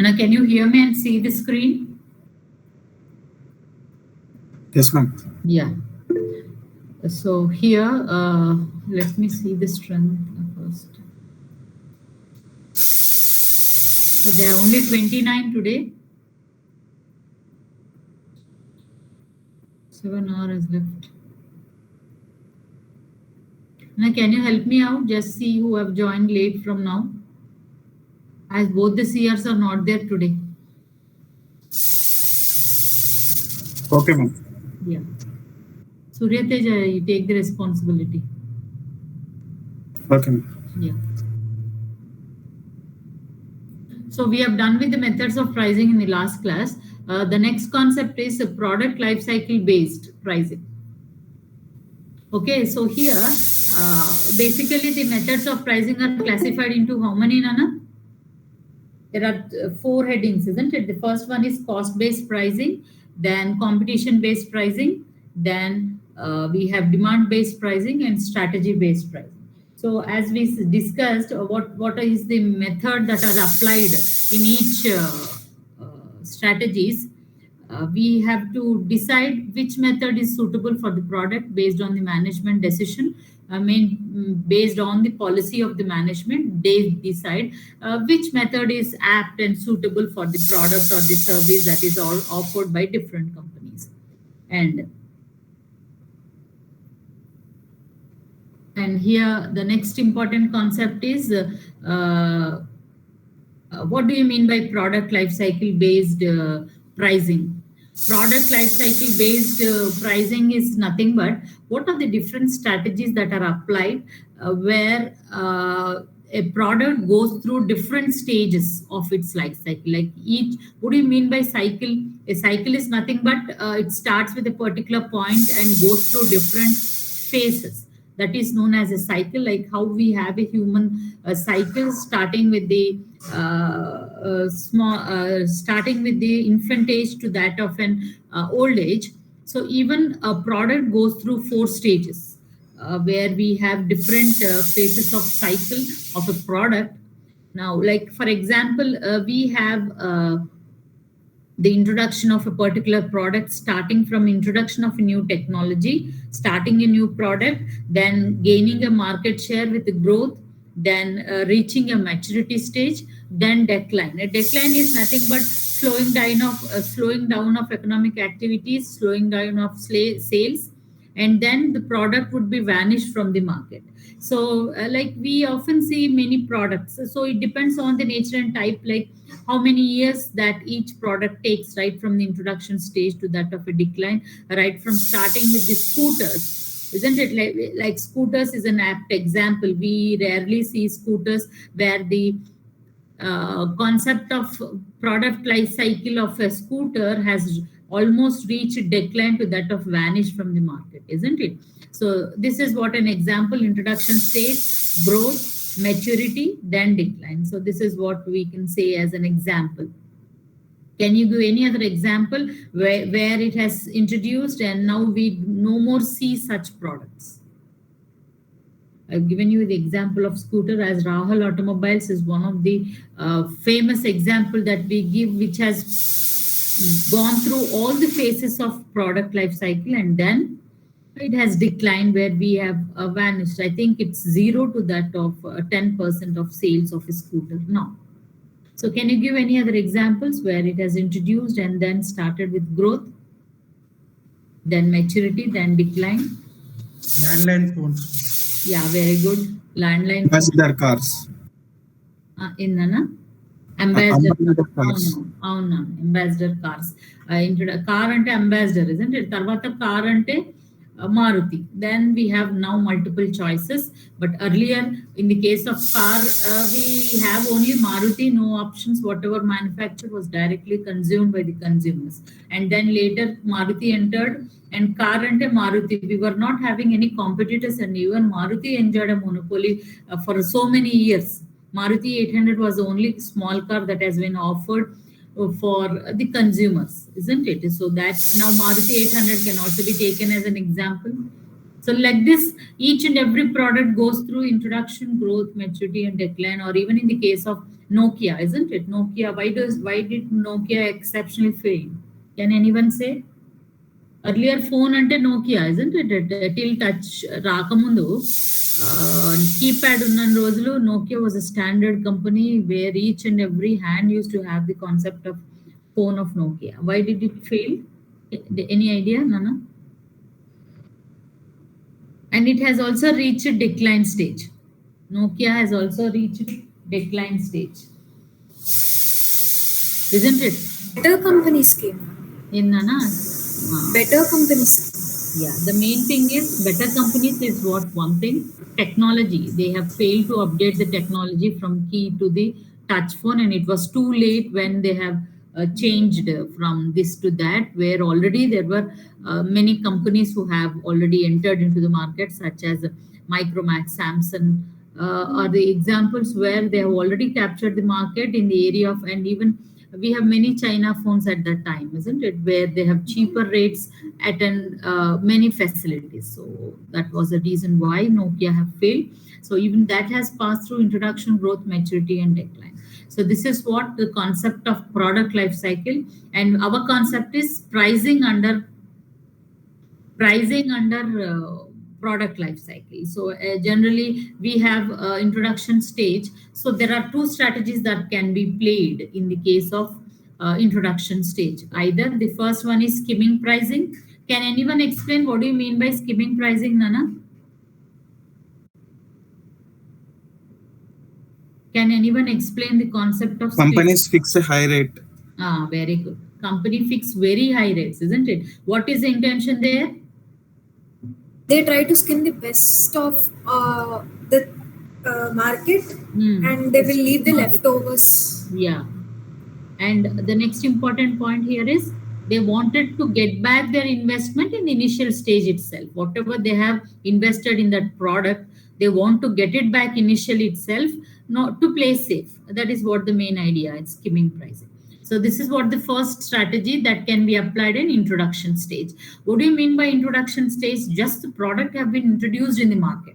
Anna, can you hear me and see the screen? Yes, ma'am. Yeah. So here, let me see the strength first. So there are only 29 today. 7 hours left. Now, can you help me out? Just see who have joined late from now, as both the CRs are not there today. Okay, ma'am. Yeah. Surya Teja, you take the responsibility. Okay, ma'am. Yeah. So we have done with the methods of pricing in the last class. The next concept is a product life cycle based pricing. Okay, so here, basically the methods of pricing are classified into how many, Nana? There are 4 headings, isn't it? The first one is cost-based pricing, then competition-based pricing, then we have demand-based pricing and strategy-based pricing. So as we discussed, what is the method that are applied in each strategies? We have to decide which method is suitable for the product based on the management decision. I mean, based on the policy of the management, they decide which method is apt and suitable for the product or the service that is all offered by different companies. And here the next important concept is what do you mean by product life cycle based pricing? Product life cycle based pricing is nothing but what are the different strategies that are applied where a product goes through different stages of its life cycle. Like each, what do you mean by cycle? A cycle is nothing but it starts with a particular point and goes through different phases. That is known as a cycle, like how we have a human cycle starting with the starting with the infant age to that of an old age. So even a product goes through 4 stages where we have different phases of cycle of a product. Now, like for example, we have the introduction of a particular product, starting from introduction of a new technology, starting a new product, then gaining a market share with the growth, then reaching a maturity stage, then decline. A decline is nothing but slowing down of economic activities, slowing down of sales, and then the product would be vanished from the market. So like we often see many products, so it depends on the nature and type, like how many years that each product takes, right from the introduction stage to that of a decline, right from starting with the scooters, isn't it? Like scooters is an apt example. We rarely see scooters where the concept of product life cycle of a scooter has almost reached decline to that of vanish from the market, isn't it? So this is what an example: introduction stage, growth, maturity, then decline. So this is what we can say as an example. Can you give any other example where it has introduced and now we no more see such products? I've given you the example of scooter, as Rahul Automobiles is one of the famous example that we give, which has gone through all the phases of product life cycle and then it has declined where we have vanished. I think it's 0 to that of 10% of sales of a scooter now. So can you give any other examples where it has introduced and then started with growth, then maturity, then decline? Landline phones. Yeah, very good. Landline. Ambassador cars. In Nana? Ambassador cars. Ambassador cars. Car ante ambassador, isn't it? Tarvata car ante Maruti. Then we have now multiple choices. But earlier, in the case of car, we have only Maruti, no options. Whatever manufactured was directly consumed by the consumers. And then later, Maruti entered. And car ante Maruti, we were not having any competitors, and even Maruti enjoyed a monopoly for so many years. Maruti 800 was the only small car that has been offered for the consumers, isn't it? So that now Maruti 800 can also be taken as an example. So like this, each and every product goes through introduction, growth, maturity, and decline. Or even in the case of Nokia, isn't it? Nokia. Why did Nokia exceptionally fail? Can anyone say? Earlier phone ante Nokia, isn't it? Till touch రాకముందు keypad ఉన్న రోజులు Nokia was a standard company where each and every hand used to have the concept of phone of Nokia. Why did it fail? Any idea, Nana? And it has also reached decline stage. Nokia has also reached decline stage, isn't it? Better companies came. In Nana? Better companies. Yeah, the main thing is better companies is what one thing. Technology, they have failed to update the technology from key to the touch phone, and it was too late when they have changed from this to that, where already there were many companies who have already entered into the market, such as Micromax, Samsung, are the examples where they have already captured the market in the area of, and even we have many China phones at that time, isn't it? Where they have cheaper rates at many facilities. So that was the reason why Nokia have failed. So even that has passed through introduction, growth, maturity, and decline. So this is what the concept of product life cycle, and our concept is pricing under product life cycle. So generally we have introduction stage. So there are two strategies that can be played in the case of introduction stage. Either the first one is skimming pricing. Can anyone explain what do you mean by skimming pricing, Nana? Can anyone explain the concept of Companies fix a high rate. Very good. Company fix very high rates, isn't it? What is the intention there? They try to skim the best of the market, and they will leave the leftovers. Yeah. And the next important point here is they wanted to get back their investment in the initial stage itself. Whatever they have invested in that product, they want to get it back initially itself, not to play safe. That is what the main idea is, skimming pricing. So this is what the first strategy that can be applied in introduction stage. What do you mean by introduction stage? Just the product have been introduced in the market.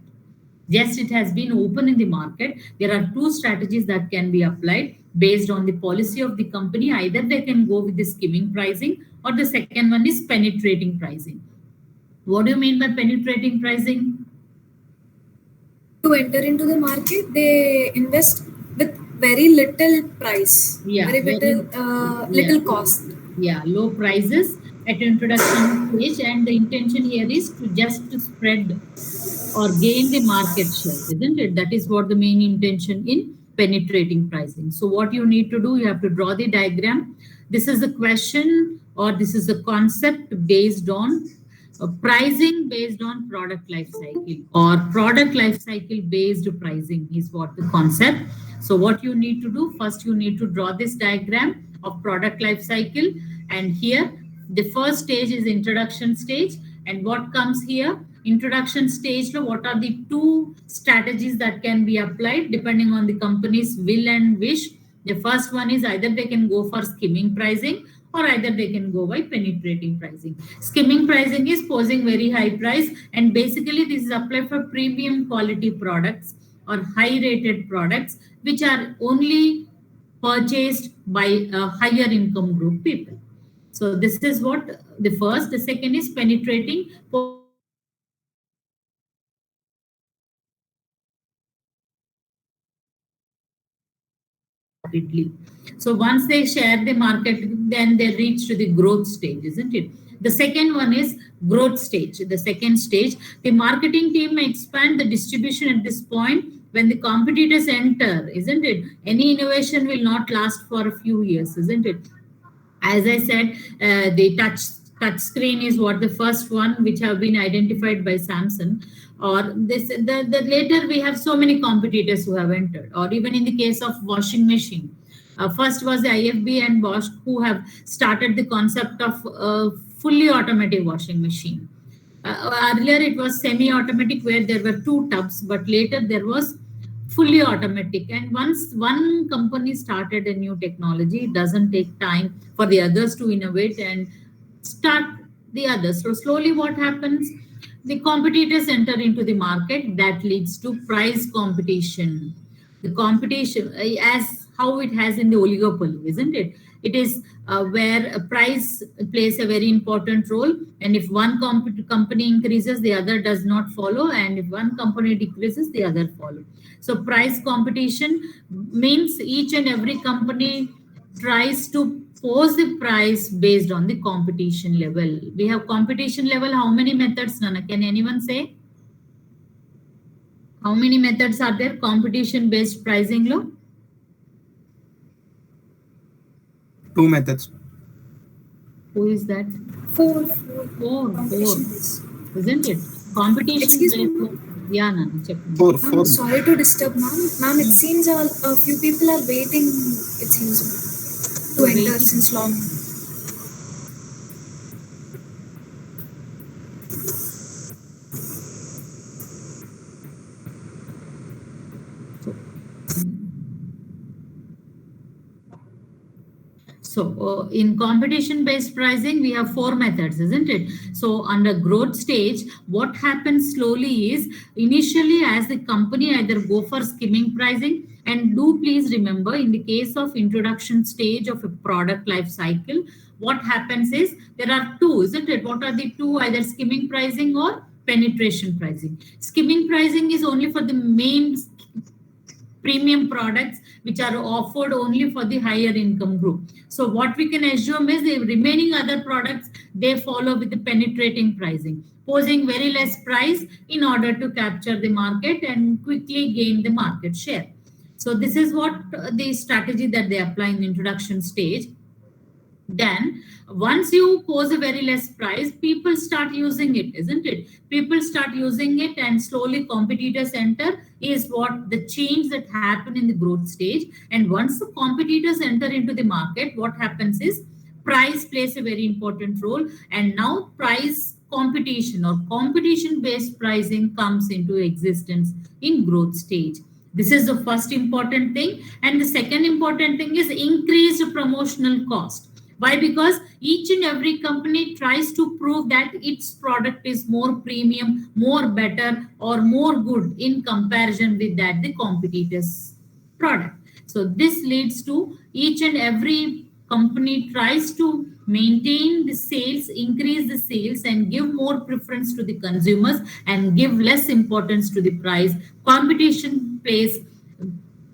Yes, it has been open in the market. There are two strategies that can be applied based on the policy of the company. Either they can go with the skimming pricing, or the second one is penetrating pricing. What do you mean by penetrating pricing? To enter into the market, they invest with very little price, very little cost. Yeah, low prices at introduction stage, and the intention here is to just to spread or gain the market share, isn't it? That is what the main intention in penetrating pricing. So what you need to do, you have to draw the diagram. This is the question, or this is the concept based on pricing based on product life cycle, or product life cycle based pricing is what the concept. So what you need to do, first you need to draw this diagram of product life cycle, and here the first stage is introduction stage. And what comes here, introduction stage, what are the two strategies that can be applied depending on the company's will and wish? The first one is either they can go for skimming pricing, or either they can go by penetrating pricing. Skimming pricing is posing very high price, and basically this is applied for premium quality products or high rated products which are only purchased by a higher income group people. So this is what the first. The second is penetrating. So once they share the market, then they reach to the growth stage, isn't it? The second one is growth stage. The second stage, the marketing team may expand the distribution at this point when the competitors enter, isn't it? Any innovation will not last for a few years, isn't it? As I said, the touch screen is what the first one which have been identified by Samsung. Or this, the later we have so many competitors who have entered. Or even in the case of washing machine, first was the IFB and Bosch who have started the concept of fully automatic washing machine. Earlier it was semi-automatic where there were two tubs, but later there was fully automatic. And once one company started a new technology, it doesn't take time for the others to innovate and start the others. So slowly what happens? The competitors enter into the market. That leads to price competition. The competition, as how it has in the oligopoly, isn't it? It is where a price plays a very important role, and if one company increases, the other does not follow, and if one company decreases, the other follow. So price competition means each and every company tries to pose the price based on the competition level. We have competition level. How many methods, Nana? Can anyone say? How many methods are there? Competition based pricing law? 2 methods. Who is that? Four. Four. Competition based. Isn't it? Competition Excuse me, based. Yeah, Nana. Check. 4. I'm sorry to disturb, ma'am. Ma'am, it seems a few people are waiting, it seems, ma'am, to enter Waiting. since long. So in competition-based pricing, we have 4 methods, isn't it? So under growth stage, what happens slowly is initially as the company either go for skimming pricing, and do please remember in the case of introduction stage of a product life cycle, what happens is there are 2, isn't it? What are the 2? Either skimming pricing or penetration pricing. Skimming pricing is only for the main premium products which are offered only for the higher income group. So what we can assume is the remaining other products, they follow with the penetrating pricing, posing very less price in order to capture the market and quickly gain the market share. So this is what the strategy that they apply in the introduction stage. Then once you pose a very less price, people start using it, isn't it? People start using it and slowly competitors enter is what the change that happened in the growth stage. And once the competitors enter into the market, what happens is price plays a very important role. And now price competition or competition based pricing comes into existence in growth stage. This is the first important thing. And the second important thing is increased promotional cost. Why? Because each and every company tries to prove that its product is more premium, more better, or more good in comparison with that the competitor's product. So this leads to each and every company tries to maintain the sales, increase the sales, and give more preference to the consumers and give less importance to the price. Competition plays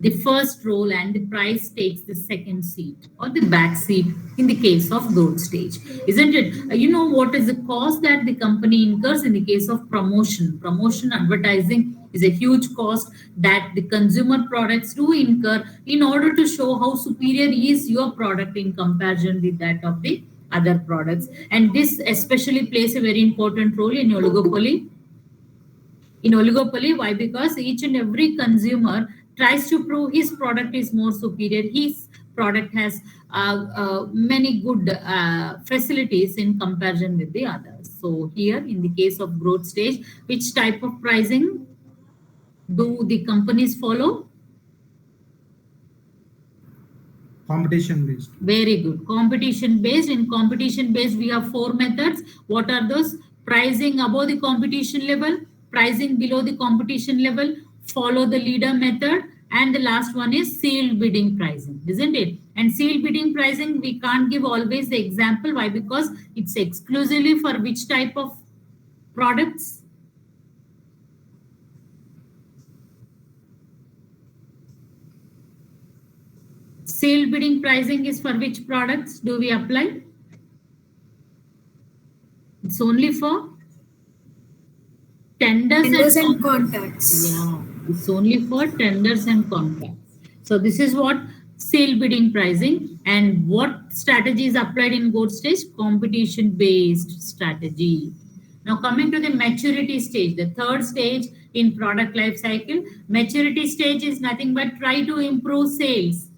the first role and the price takes the second seat or the back seat in the case of growth stage, isn't it? You know what is the cost that the company incurs in the case of promotion? Promotion advertising is a huge cost that the consumer products do incur in order to show how superior is your product in comparison with that of the other products. And this especially plays a very important role in oligopoly. In oligopoly, why? Because each and every consumer tries to prove his product is more superior. His product has many good facilities in comparison with the others. So here in the case of growth stage, which type of pricing do the companies follow? Competition based. Very good. Competition based. In competition based, we have 4 methods. What are those? Pricing above the competition level, pricing below the competition level, follow the leader method, and the last one is sealed bidding pricing, isn't it? And sealed bidding pricing, we can't give always the example. Why? Because it's exclusively for which type of products? Sealed bidding pricing is for which products do we apply? It's only for tenders and contracts. Yeah, it's only for tenders and contracts. So this is what sale bidding pricing, and what strategy is applied in growth stage? Competition based strategy. Now coming to the maturity stage, the third stage in product life cycle. Maturity stage is nothing but try to improve sales.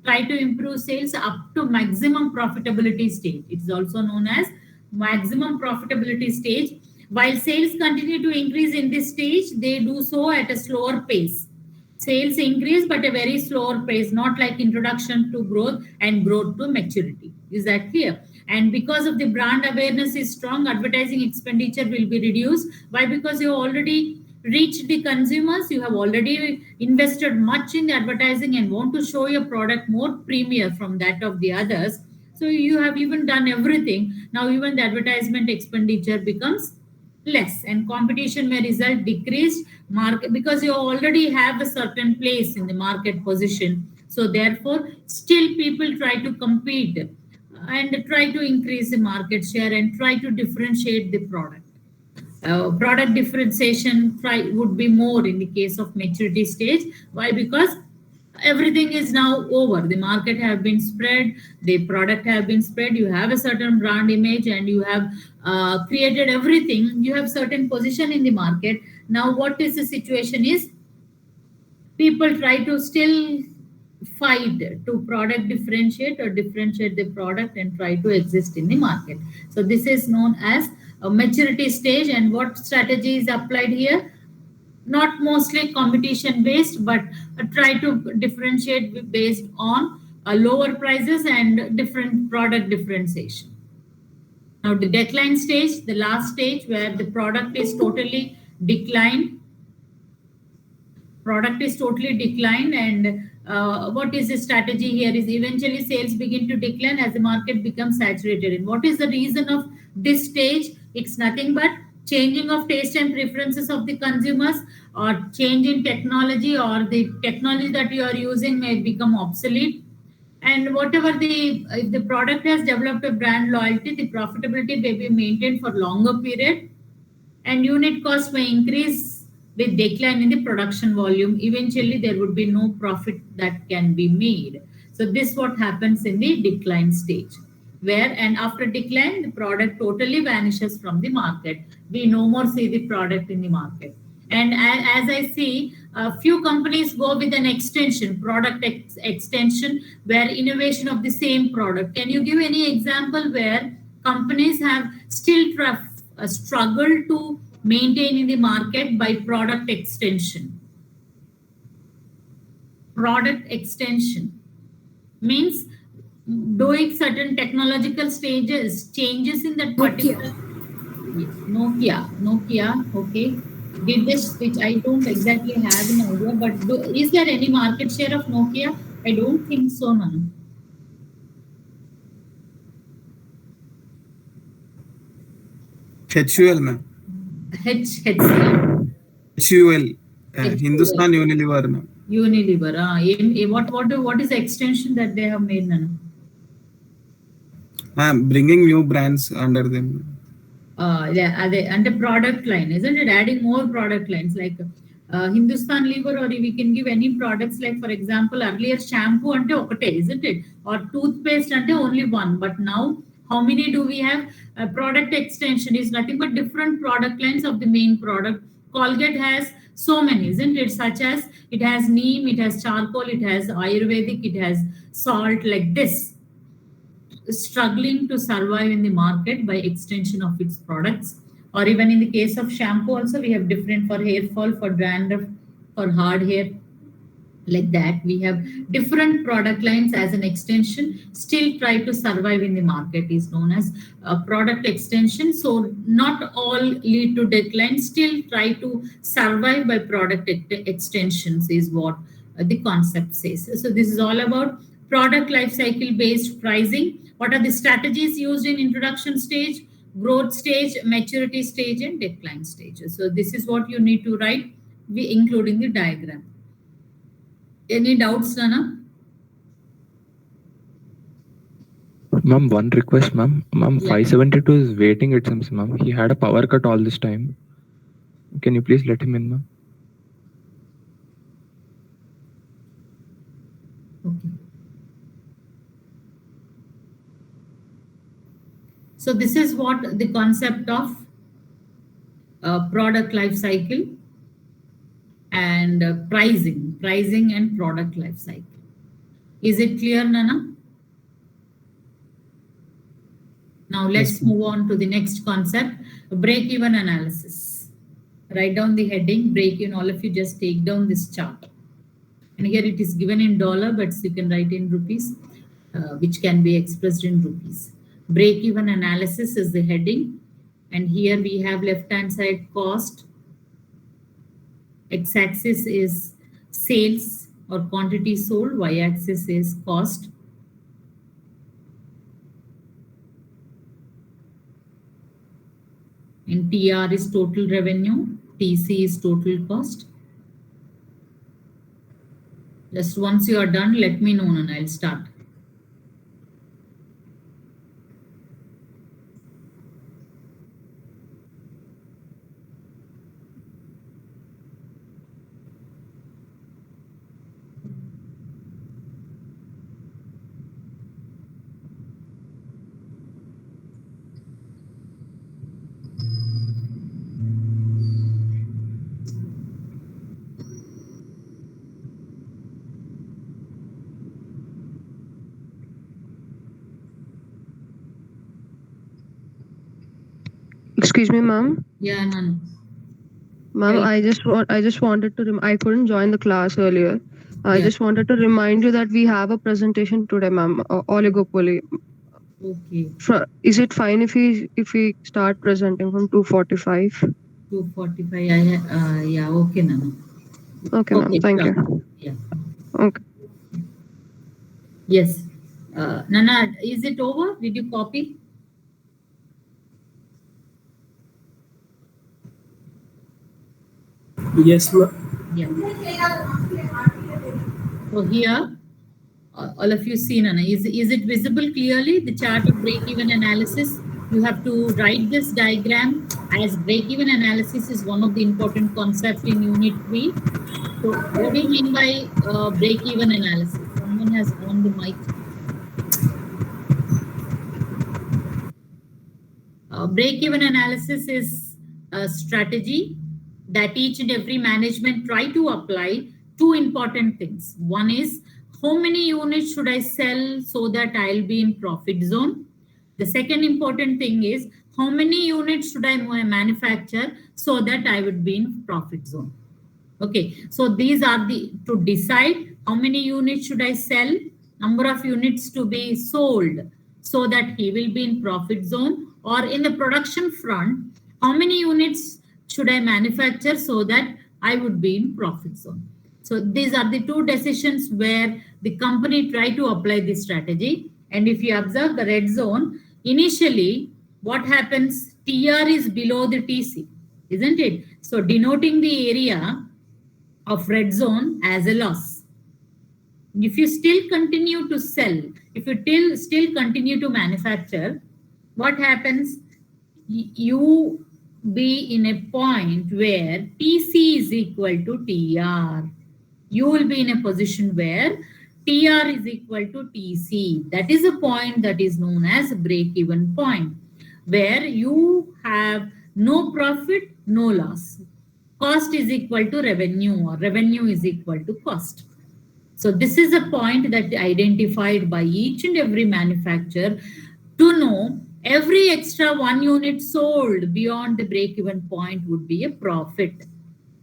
Try to improve sales up to maximum profitability stage. It is also known as maximum profitability stage. While sales continue to increase in this stage, they do so at a slower pace. Sales increase but a very slower pace, not like introduction to growth and growth to maturity. Is that clear? And because of the brand awareness is strong, advertising expenditure will be reduced. Why? Because you already reach the consumers. You have already invested much in advertising and want to show your product more premier from that of the others. So you have even done everything. Now even the advertisement expenditure becomes less, and competition may result decreased market because you already have a certain place in the market position. So therefore, still people try to compete and try to increase the market share and try to differentiate the product. Product differentiation would be more in the case of maturity stage. Why? Because everything is now over. The market have been spread, the product have been spread. You have a certain brand image, and you have created everything. You have certain position in the market. Now, what is the situation is people try to still fight to product differentiate or differentiate the product and try to exist in the market. So this is known as a maturity stage. And what strategy is applied here? Not mostly competition based, but try to differentiate based on lower prices and different product differentiation. Now the decline stage, the last stage where the product is totally declined. Product is totally declined, and what is the strategy here is eventually sales begin to decline as the market becomes saturated. And what is the reason of this stage? It's nothing but changing of taste and preferences of the consumers, or change in technology, or the technology that you are using may become obsolete. And whatever if the product has developed a brand loyalty, the profitability may be maintained for longer period, and unit cost may increase with decline in the production volume. Eventually, there would be no profit that can be made. So this is what happens in the decline stage, where and after decline, the product totally vanishes from the market. We no more see the product in the market. And as I see, a few companies go with an extension, product extension, where innovation of the same product. Can you give any example where companies have still struggled to maintain in the market by product extension? Product extension means doing certain technological changes in that particular. Nokia, okay, did this, which I don't exactly have an idea, but is there any market share of Nokia? I don't think so, no. HUL, ma'am. HUL. Hindustan Unilever, ma'am. Unilever. What is the extension that they have made, Nana? Ma'am, bringing new brands under them. Under product line, isn't it? Adding more product lines like Hindustan Lever, or we can give any products like, for example, earlier shampoo ante okate, isn't it? Or toothpaste ante only one. But now, how many do we have? Product extension is nothing but different product lines of the main product. Colgate has so many, isn't it? Such as it has neem, it has charcoal, it has Ayurvedic, it has salt, like this. Struggling to survive in the market by extension of its products. Or even in the case of shampoo also, we have different for hair fall, for dandruff, for hard hair, like that. We have different product lines as an extension, still try to survive in the market, is known as a product extension. So not all lead to decline, still try to survive by product extensions is what the concept says. So this is all about product life cycle based pricing. What are the strategies used in introduction stage, growth stage, maturity stage, and decline stages? So this is what you need to write, including the diagram. Any doubts, Nana? Ma'am, one request, ma'am. Ma'am, yeah. 572 is waiting, it seems, ma'am. He had a power cut all this time. Can you please let him in, ma'am? Okay. So this is what the concept of product life cycle and pricing and product life cycle. Is it clear, Nana? Now let's move on to the next concept, break-even analysis. Write down the heading, break-even. All of you just take down this chart. And here it is given in dollar, but you can write in rupees, which can be expressed in rupees. Break-even analysis is the heading. And here we have left-hand side cost, X-axis is sales or quantity sold. Y-axis is cost. And TR is total revenue. TC is total cost. Just once you are done, let me know and I'll start. Excuse me, ma'am. Yeah, Nanu. Ma'am, Well- I just wanted to I couldn't join the class earlier. I Yeah. just wanted to remind you that we have a presentation today, ma'am. Oligopoly. Okay, Is it fine if we start presenting from 2:45? 2:45. Yeah, okay, Nanu. Okay, ma'am. Thank sure. you. Yeah. Okay. Yes. Nana, is it over? Did you copy? Yes, ma'am. Yeah. So here, all of you see, Nana, is it visible clearly, the chart of break-even analysis? You have to write this diagram as break-even analysis is one of the important concepts in Unit 3. So what do you mean by break-even analysis? Someone has on the mic. Break-even analysis is a strategy that each and every management try to apply two important things. One is, how many units should I sell so that I'll be in profit zone? The second important thing is, how many units should I manufacture so that I would be in profit zone? Okay, so these are to decide how many units should I sell, number of units to be sold so that he will be in profit zone, or in the production front, how many units should I manufacture so that I would be in profit zone. So these are the two decisions where the company try to apply this strategy. And if you observe the red zone, initially what happens, TR is below the TC, isn't it? So denoting the area of red zone as a loss. If you still continue to sell, if you still continue to manufacture, what happens? You be in a point where TC is equal to TR. You will be in a position where TR is equal to TC. That is a point that is known as break-even point, where you have no profit, no loss. Cost is equal to revenue, or revenue is equal to cost. So this is a point that identified by each and every manufacturer to know every extra 1 unit sold beyond the break-even point would be a profit.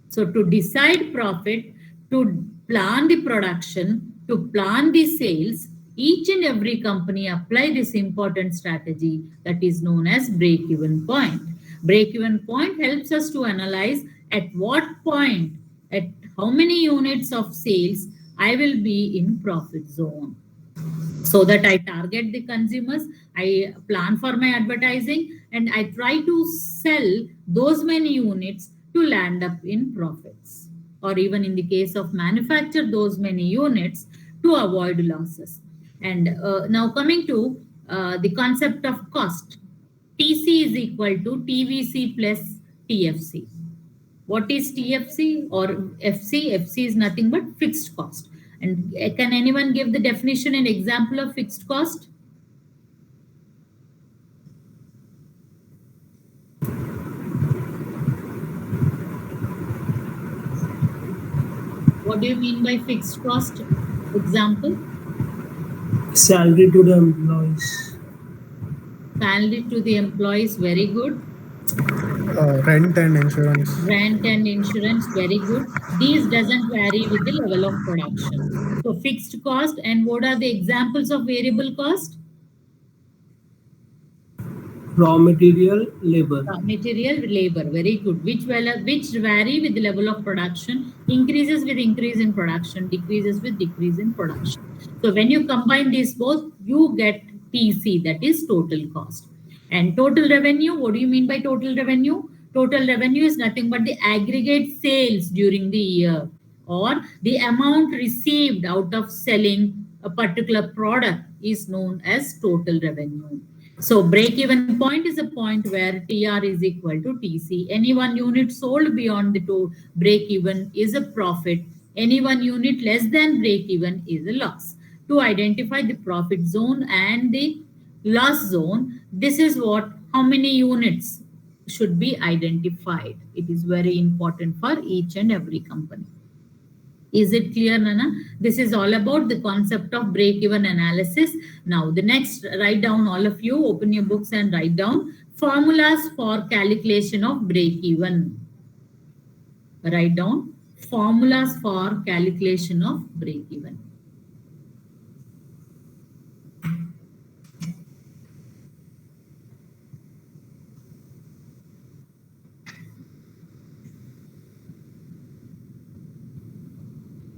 So to decide profit, to plan the production, to plan the sales, each and every company apply this important strategy that is known as break-even point. Break-even point helps us to analyze at what point, at how many units of sales I will be in profit zone, so that I target the consumers, I plan for my advertising, and I try to sell those many units to land up in profits, or even in the case of manufacture those many units to avoid losses. And now coming to the concept of cost, TC is equal to TVC plus TFC. What is TFC or FC? FC is nothing but fixed cost. And can anyone give the definition and example of fixed cost? What do you mean by fixed cost? Example? Salary to the employees. Salary to the employees, very good. Rent and insurance. Rent and insurance, very good. These doesn't vary with the level of production. So fixed cost, and what are the examples of variable cost? Raw material, labor. Material, labor, very good. Which vary with the level of production, increases with increase in production, decreases with decrease in production. So when you combine these both, you get TC, that is total cost. And total revenue, what do you mean by total revenue? Total revenue is nothing but the aggregate sales during the year, or the amount received out of selling a particular product is known as total revenue. So break-even point is a point where TR is equal to TC. Any one unit sold beyond the break-even is a profit. Any one unit less than break-even is a loss. To identify the profit zone and the loss zone, this is how many units should be identified. It is very important for each and every company. Is it clear, Nana? This is all about the concept of break-even analysis. Now, the next, write down, all of you, open your books and write down formulas for calculation of break-even. Write down formulas for calculation of break-even.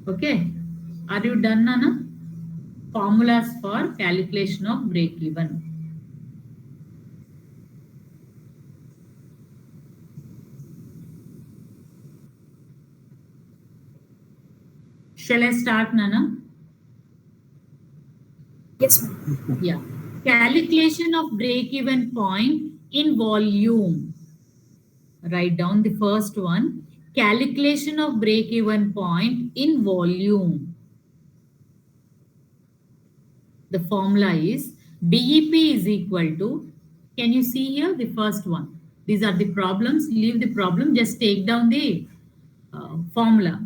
Okay, are you done, Nana? Formulas for calculation of break-even. Shall I start, Nana? Yes, ma'am. Yeah. Calculation of break-even point in volume. Write down the first one. Calculation of break-even point in volume. The formula is BEP is equal to, can you see here the first one? These are the problems. Leave the problem. Just take down the formula.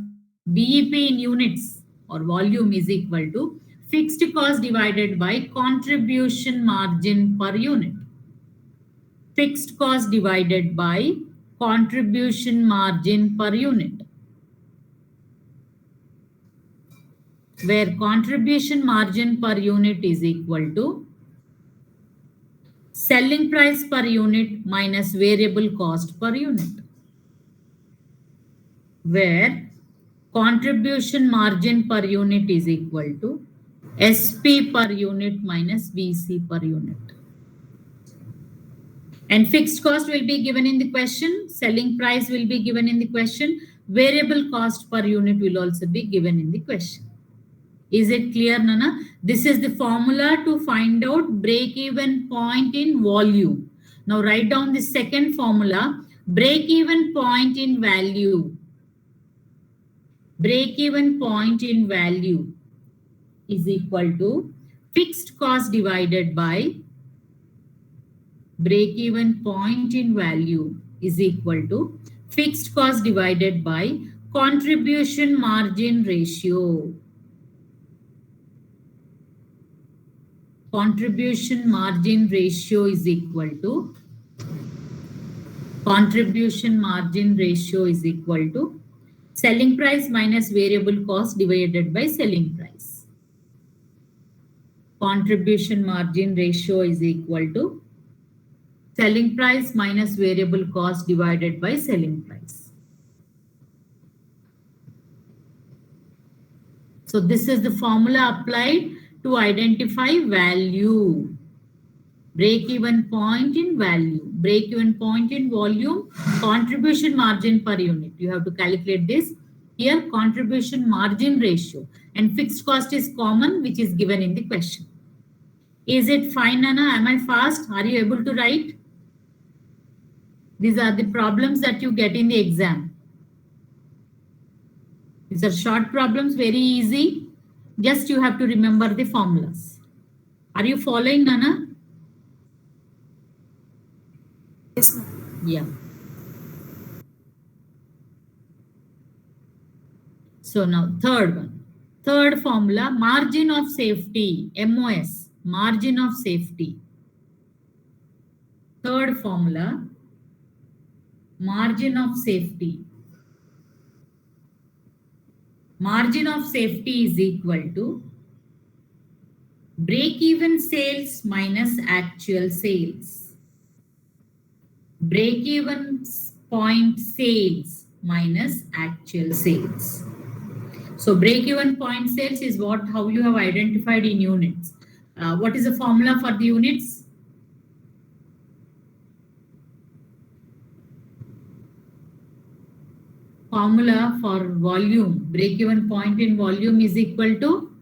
BEP in units or volume is equal to fixed cost divided by contribution margin per unit. Fixed cost divided by contribution margin per unit, where contribution margin per unit is equal to selling price per unit minus variable cost per unit, where contribution margin per unit is equal to SP per unit minus VC per unit. And fixed cost will be given in the question, selling price will be given in the question, variable cost per unit will also be given in the question. Is it clear, Nana? This is the formula to find out break-even point in volume. Now write down the second formula, break-even point in value. Break-even point in value is equal to fixed cost divided by break-even point in value is equal to fixed cost divided by contribution margin ratio. Contribution margin ratio is equal to selling price minus variable cost divided by selling price. Contribution margin ratio is equal to selling price minus variable cost divided by selling price. So this is the formula applied to identify value. Break-even point in value, break-even point in volume, contribution margin per unit. You have to calculate this. Here, contribution margin ratio and fixed cost is common, which is given in the question. Is it fine, Nana? Am I fast? Are you able to write? These are the problems that you get in the exam. These are short problems, very easy. Just you have to remember the formulas. Are you following, Nana? Yes, ma'am. Yeah. So now third one. Third formula, margin of safety, MOS, margin of safety. Third formula, margin of safety. Margin of safety is equal to break-even sales minus actual sales. break-even point sales minus actual sales. So break-even point sales is how you have identified in units. What is the formula for the units? Formula for volume, break-even point in volume is equal to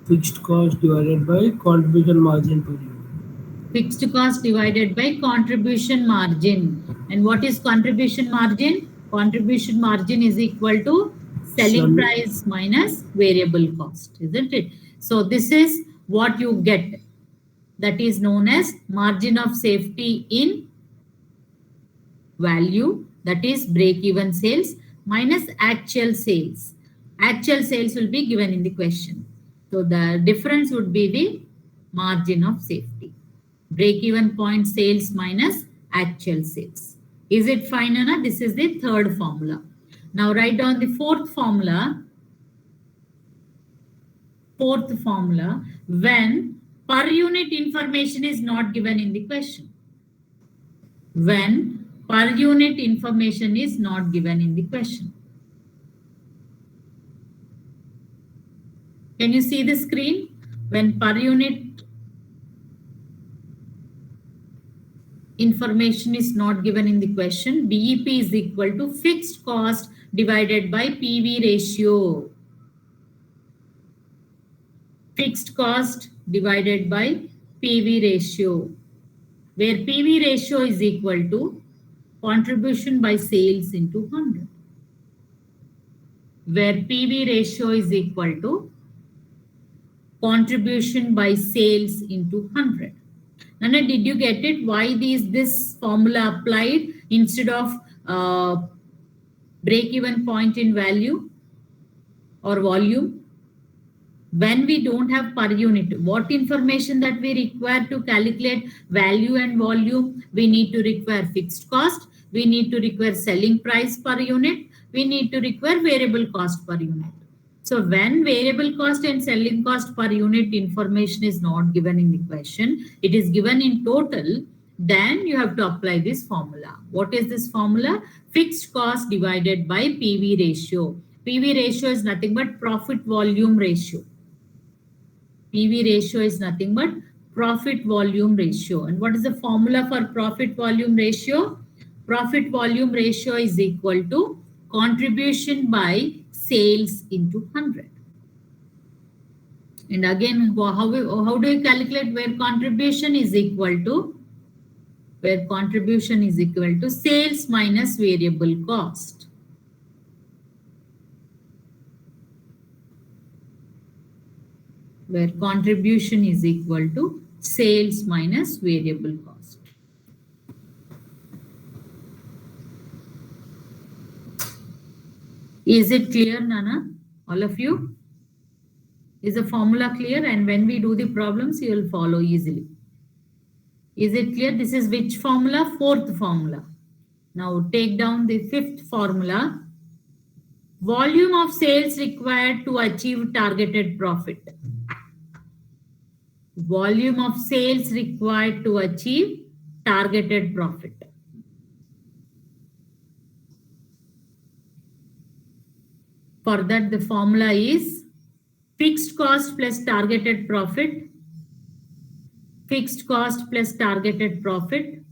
fixed cost divided by contribution margin per unit. Fixed cost divided by contribution margin. And what is contribution margin? Contribution margin is equal to selling price minus variable cost, isn't it? So this is what you get. That is known as margin of safety in value, that is break-even sales minus actual sales. Actual sales will be given in the question. So the difference would be the margin of safety. Break-even point sales minus actual sales. Is it fine, Anna? This is the third formula. Now write down the fourth formula. Fourth formula, when per unit information is not given in the question. When per unit information is not given in the question. Can you see the screen? When per unit information is not given in the question, BEP is equal to fixed cost divided by PV ratio. Fixed cost divided by PV ratio, where PV ratio is equal to contribution by sales into 100. Where PV ratio is equal to contribution by sales into 100. Nana, did you get it? Why this formula applied instead of break-even point in value or volume? When we don't have per unit, what information that we require to calculate value and volume? We need to require fixed cost. We need to require selling price per unit. We need to require variable cost per unit. So when variable cost and selling cost per unit information is not given in the question, it is given in total, then you have to apply this formula. What is this formula? Fixed cost divided by PV ratio. PV ratio is nothing but profit volume ratio. PV ratio is nothing but profit volume ratio. And what is the formula for profit volume ratio? Profit volume ratio is equal to contribution by sales into 100. And again, how do you calculate where contribution is equal to? Where contribution is equal to sales minus variable cost. Where contribution is equal to sales minus variable cost. Is it clear, Nana? All of you? Is the formula clear? And when we do the problems, you will follow easily. Is it clear? This is which formula? Fourth formula. Now take down the fifth formula. Volume of sales required to achieve targeted profit. Volume of sales required to achieve targeted profit. For that, the formula is fixed cost plus targeted profit. Fixed cost plus targeted profit.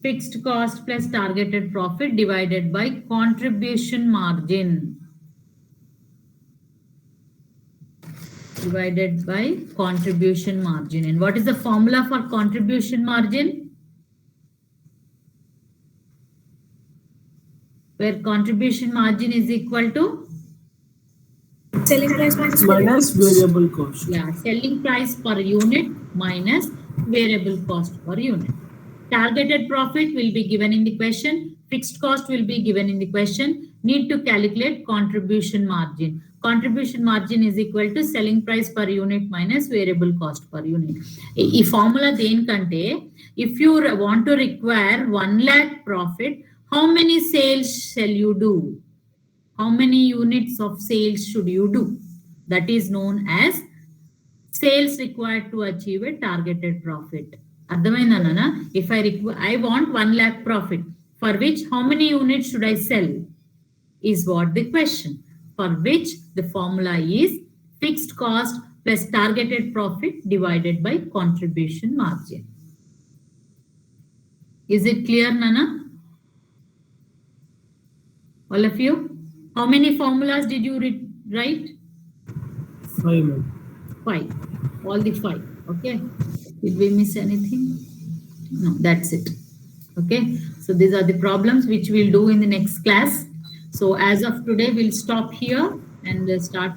Fixed cost plus targeted profit divided by contribution margin. Divided by contribution margin. And what is the formula for contribution margin? Where contribution margin is equal to selling price minus variable cost. Yeah, selling price per unit minus variable cost per unit. Targeted profit will be given in the question. Fixed cost will be given in the question. Need to calculate contribution margin. Contribution margin is equal to selling price per unit minus variable cost per unit. This formula denkante, if you want to require 1 lakh profit, how many sales shall you do? How many units of sales should you do? That is known as sales required to achieve a targeted profit. Ardhamainda nana? If I want 1 lakh profit, for which how many units should I sell is what the question, for which the formula is fixed cost plus targeted profit divided by contribution margin. Is it clear, Nana? All of you? How many formulas did you write? 5, ma'am. 5. All the 5. Okay. Did we miss anything? No, that's it. Okay. So these are the problems which we'll do in the next class. So as of today, we'll stop here and start